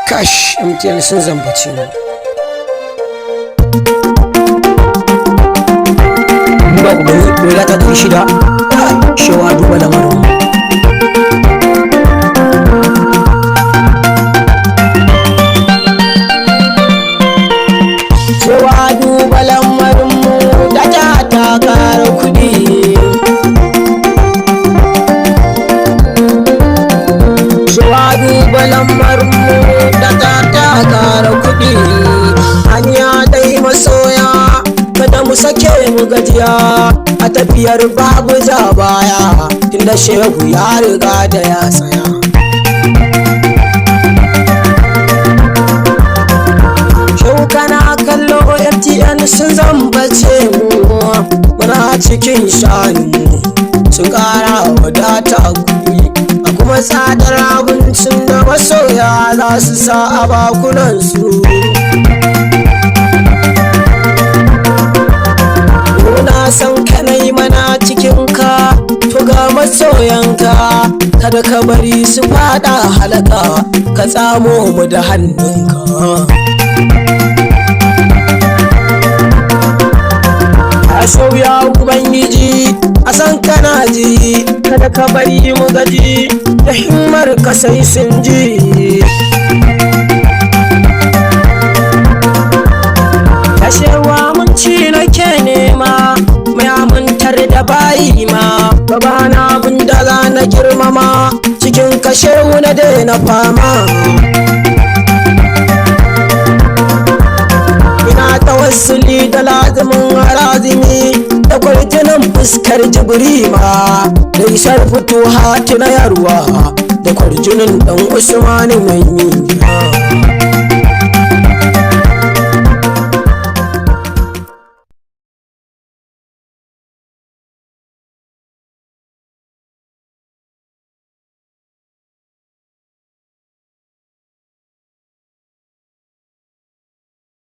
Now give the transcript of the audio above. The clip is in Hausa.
Kash, MTN sun zambace mu. Ba ku gani dole ta 600 shewa duba lamarin mu. Shewa duba lamarin mu da ta kara kuɗi. Shewa duba lamarin mu da ta kara kuɗi. Hanya dai masoya kada mu sake mu gajiya a tafiyar babu ja baya tunda shehu ya riga da ya tsaya. Shehu kana kallo MTN sun zambace mu muna cikin shanu sun ƙara wadata kuɗi a kuma tsadar abincin da masoya za su sa a bakunansu. Muna san kanai mana cikinka to ga masoyanka kada ka bari su fada halaka ka tsamo mu da hannunka. A sauya ubangiji a san kana ji kada ka bari mu gaji da himmar ka sai sun ji. Kashewa mun ci nake nema mai amintar da bayi ma babana abin da za na girmama cikin kashewu na daina fama. Ina tawassuli da lazimin harazimi da kwarjinin fuskar jibrima da isar fito hati na yarwa da kwarjinin dan usmani mai yi.